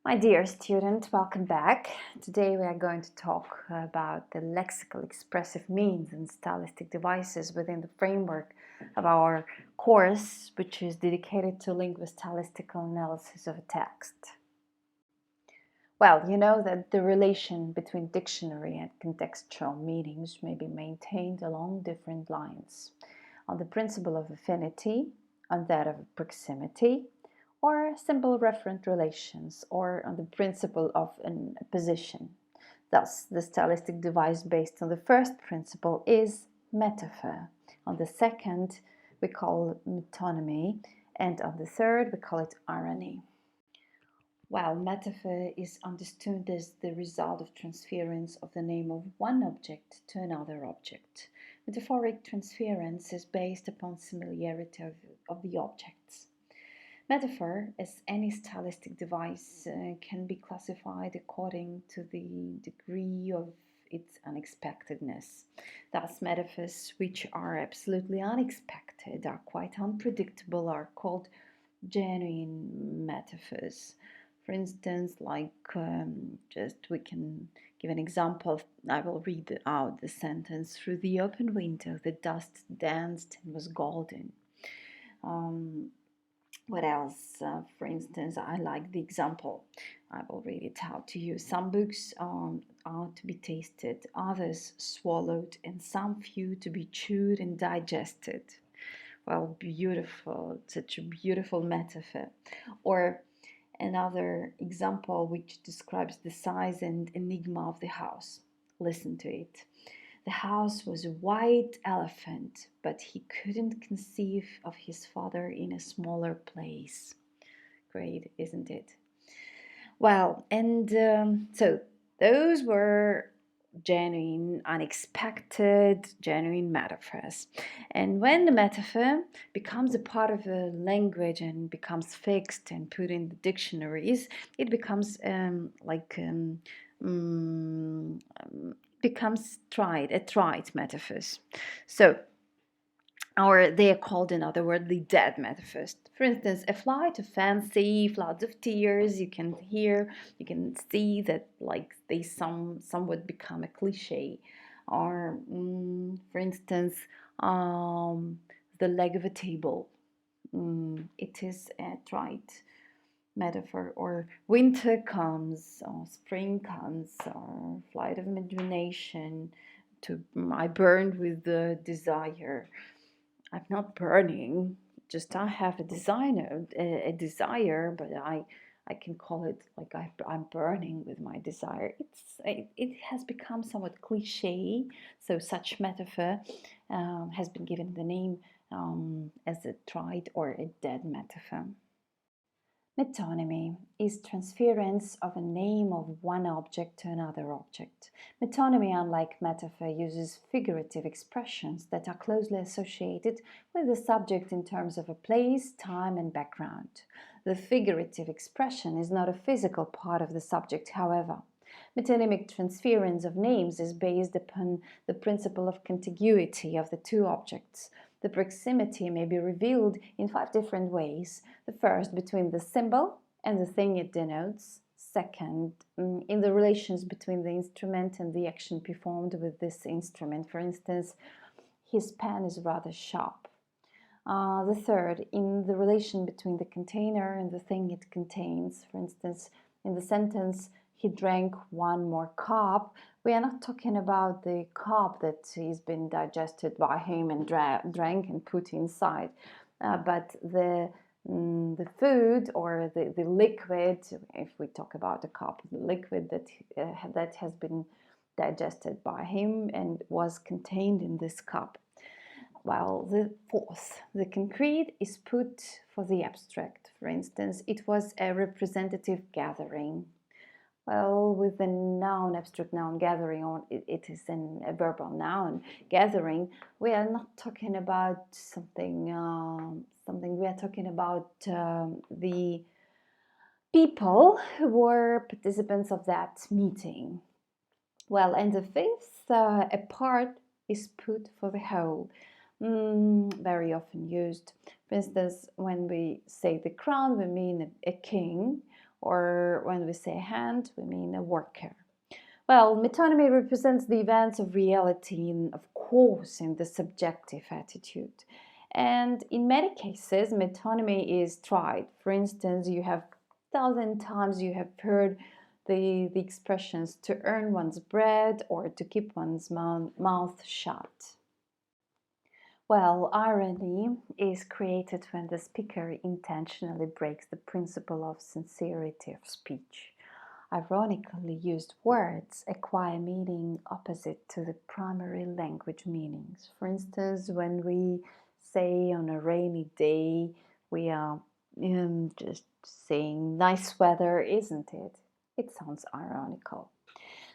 My dear student, welcome back. Today we are going to talk about the lexical expressive means and stylistic devices within the framework of our course, which is dedicated to linguistical analysis of a text. Well, you know that the relation between dictionary and contextual meanings may be maintained along different lines, on the principle of affinity, on that of proximity, or simple referent relations, or on the principle of an opposition. Thus, the stylistic device based on the first principle is metaphor. On the second, we call metonymy, and on the third, we call it irony. While metaphor is understood as the result of transference of the name of one object to another object, metaphoric transference is based upon similarity of the objects. Metaphor, as any stylistic device, can be classified according to the degree of its unexpectedness. Thus, metaphors which are absolutely unexpected, are quite unpredictable, are called genuine metaphors. For instance, we can give an example. I will read out the sentence. Through the open window, the dust danced and was golden. What else? For instance, I like the example. I will read it out to you. Some books are to be tasted, others swallowed, and some few to be chewed and digested. Well, beautiful, such a beautiful metaphor. Or another example which describes the size and enigma of the house. Listen to it. The house was a white elephant, but he couldn't conceive of his father in a smaller place. Great, isn't it? Well, and so those were genuine, unexpected, genuine metaphors. And when the metaphor becomes a part of a language and becomes fixed and put in the dictionaries, it becomes becomes trite metaphors. So, or they are called, in other words, the dead metaphors. For instance, a flight of fancy, floods of tears. You can see that like they somewhat become a cliche. Or, for instance, the leg of a table. It is a trite metaphor. Or winter comes, or spring comes, or flight of imagination. I burned with the desire. I'm not burning, just I have a desire, but I can call it like I'm burning with my desire. It has become somewhat cliche, so such metaphor has been given the name as a trite or a dead metaphor. Metonymy is transference of a name of one object to another object. Metonymy, unlike metaphor, uses figurative expressions that are closely associated with the subject in terms of a place, time, and background. The figurative expression is not a physical part of the subject, however. Metonymic transference of names is based upon the principle of contiguity of the two objects. The proximity may be revealed in 5 different ways. The first, between the symbol and the thing it denotes. Second, in the relations between the instrument and the action performed with this instrument. For instance, his pen is rather sharp. The third, in the relation between the container and the thing it contains. For instance, in the sentence, he drank one more cup. We are not talking about the cup that has been digested by him and drank and put inside, but the food or the liquid, if we talk about a cup, the liquid that has been digested by him and was contained in this cup. While the fourth, the concrete, is put for the abstract. For instance, it was a representative gathering. Well, with the noun, abstract noun gathering, or it is a verbal noun gathering, we are not talking about something, we are talking about the people who were participants of that meeting. Well, and the fifth, a part is put for the whole. Very often used. For instance, when we say the crown, we mean a king, or when we say hand, we mean a worker. Well, metonymy represents the events of reality, of course, in the subjective attitude. And in many cases, metonymy is tried. For instance, you have 1,000 times you have heard the expressions to earn one's bread or to keep one's mouth shut. Well, irony is created when the speaker intentionally breaks the principle of sincerity of speech. Ironically used words acquire meaning opposite to the primary language meanings. For instance, when we say on a rainy day, we are just saying nice weather, isn't it? It sounds ironical.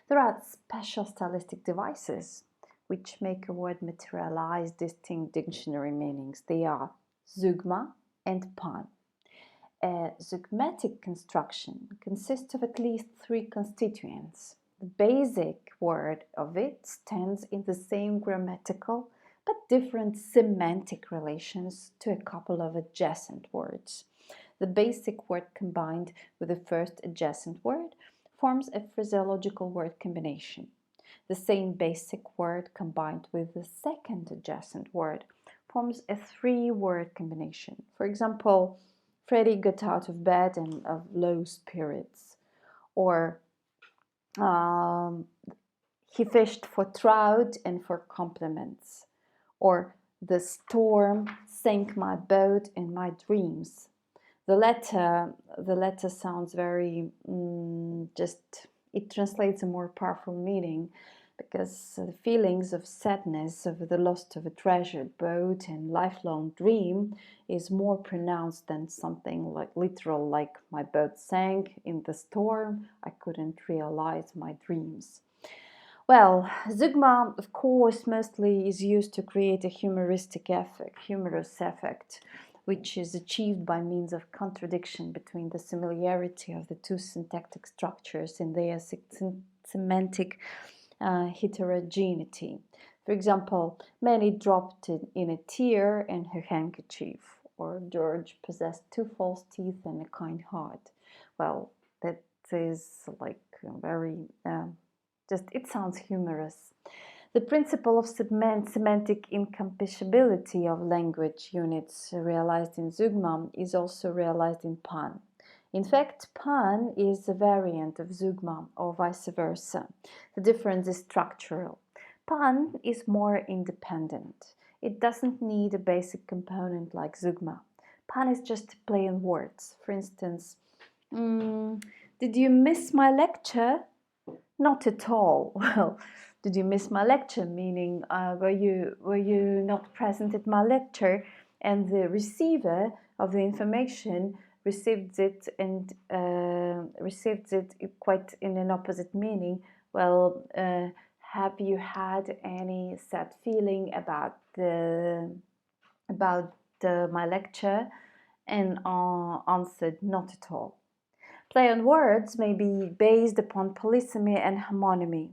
There are special stylistic devices which make a word materialize distinct dictionary meanings. They are zeugma and pun. A zeugmatic construction consists of at least 3 constituents. The basic word of it stands in the same grammatical but different semantic relations to a couple of adjacent words. The basic word combined with the first adjacent word forms a phraseological word combination. The same basic word combined with the second adjacent word forms a 3-word combination. For example, Freddie got out of bed and of low spirits. Or he fished for trout and for compliments. Or the storm sank my boat in my dreams. The letter sounds very it translates a more powerful meaning because the feelings of sadness over the loss of a treasured boat and lifelong dream is more pronounced than something like literal, like my boat sank in the storm, I couldn't realize my dreams. Well, Zeugma, of course, mostly is used to create a humorous effect, which is achieved by means of contradiction between the similarity of the 2 syntactic structures and their semantic heterogeneity. For example, Mary dropped in a tear and her handkerchief, or George possessed 2 false teeth and a kind heart. Well, that is like very, it sounds humorous. The principle of semantic incompatibility of language units realized in Zeugma is also realized in pun. In fact, pun is a variant of Zeugma or vice versa. The difference is structural. Pun is more independent. It doesn't need a basic component like Zeugma. Pun is just a play on words. For instance, did you miss my lecture? Not at all. Well, did you miss my lecture? Meaning, were you not present at my lecture? And the receiver of the information received it quite in an opposite meaning. Well, have you had any sad feeling about my lecture? And answered, not at all. Play on words may be based upon polysemy and homonymy.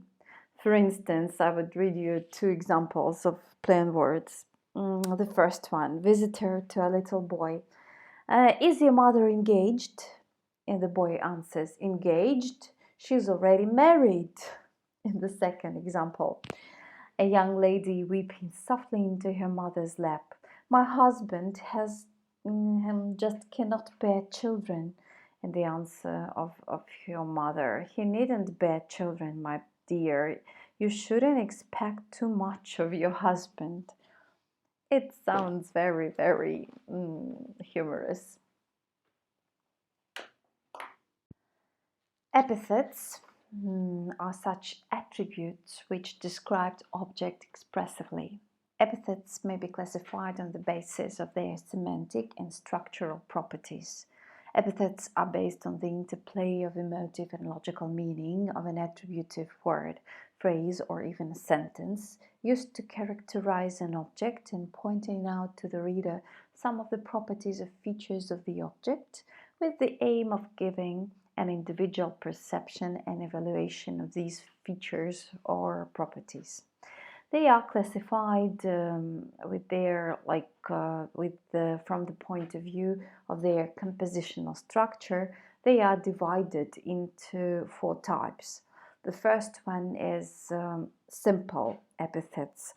For instance, I would read you 2 examples of play on words. The first one, visitor to a little boy. Is your mother engaged? And the boy answers, engaged? She's already married. In the second example, a young lady weeping softly into her mother's lap. My husband has just cannot bear children. And the answer of your mother, he needn't bear children, my dear. You shouldn't expect too much of your husband. It sounds very, very humorous. Epithets are such attributes which describe object expressively. Epithets may be classified on the basis of their semantic and structural properties. Epithets are based on the interplay of emotive and logical meaning of an attributive word, phrase, or even a sentence, used to characterize an object and pointing out to the reader some of the properties or features of the object, with the aim of giving an individual perception and evaluation of these features or properties. They are classified from the point of view of their compositional structure, They are divided into 4 types. The first one is simple epithets.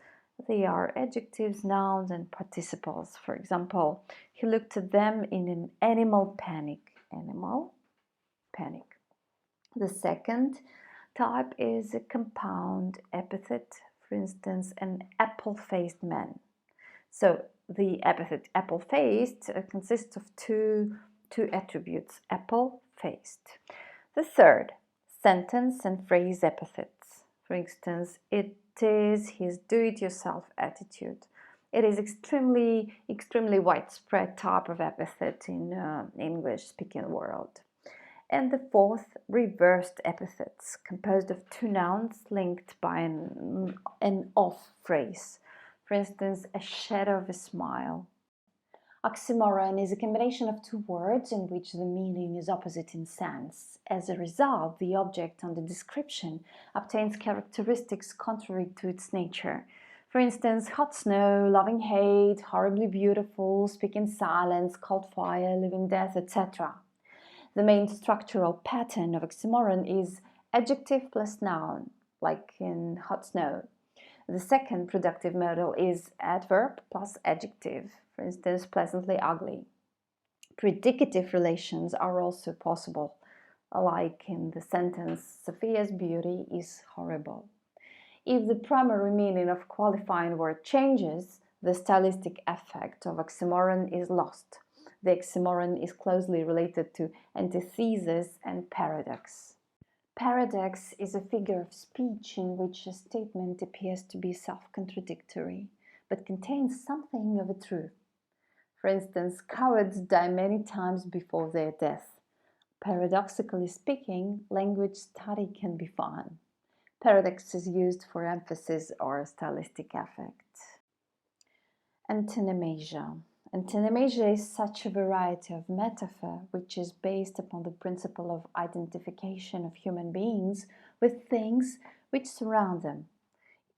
They are adjectives, nouns, and participles. For example, he looked at them in an animal panic. Animal panic. The second type is a compound epithet, for instance, an apple-faced man. So the epithet apple-faced consists of two attributes, apple-faced. The third, sentence and phrase epithets. For instance, it is his do-it-yourself attitude. It is extremely widespread type of epithet in English-speaking world. And the fourth, reversed epithets, composed of 2 nouns linked by an off phrase. For instance, a shadow of a smile. Oxymoron is a combination of 2 words in which the meaning is opposite in sense. As a result, the object under description obtains characteristics contrary to its nature. For instance, hot snow, loving hate, horribly beautiful, speak in silence, cold fire, living death, etc. The main structural pattern of oxymoron is adjective plus noun, like in hot snow. The second productive modal is adverb plus adjective, for instance, pleasantly ugly. Predicative relations are also possible, like in the sentence, Sophia's beauty is horrible. If the primary meaning of qualifying word changes, the stylistic effect of oxymoron is lost. The oxymoron is closely related to antithesis and paradox. Paradox is a figure of speech in which a statement appears to be self-contradictory, but contains something of a truth. For instance, cowards die many times before their death. Paradoxically speaking, language study can be fun. Paradox is used for emphasis or stylistic effect. Antonomasia. Antonomasia is such a variety of metaphor which is based upon the principle of identification of human beings with things which surround them.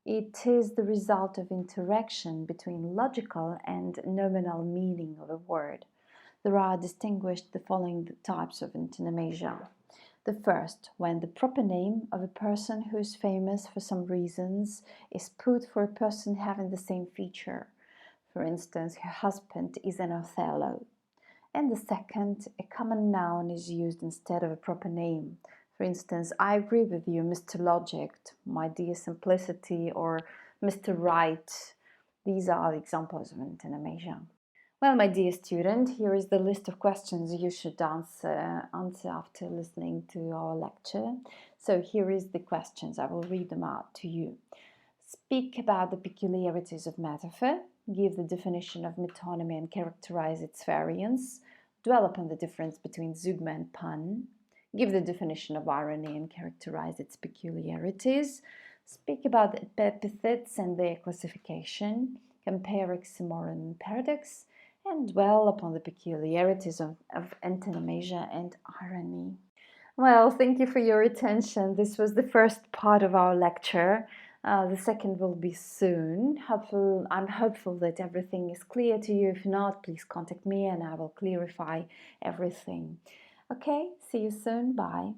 It is the result of interaction between logical and nominal meaning of a word. There are distinguished the following types of antonomasia. The first, when the proper name of a person who is famous for some reasons is put for a person having the same feature. For instance, her husband is an Othello. And the second, a common noun is used instead of a proper name. For instance, I agree with you, Mr. Logic, my dear Simplicity, or Mr. Right. These are examples of antonomasia. Well, my dear student, here is the list of questions you should answer after listening to our lecture. So here is the questions. I will read them out to you. Speak about the peculiarities of metaphor. Give the definition of metonymy and characterize its variants. Dwell upon the difference between zeugma and pun. Give the definition of irony and characterize its peculiarities. Speak about the epithets and their classification. Compare oxymoron and paradox. And dwell upon the peculiarities of antonomasia and irony. Well, thank you for your attention. This was the first part of our lecture. The second will be soon. I'm hopeful that everything is clear to you. If not, please contact me and I will clarify everything. Okay, see you soon. Bye.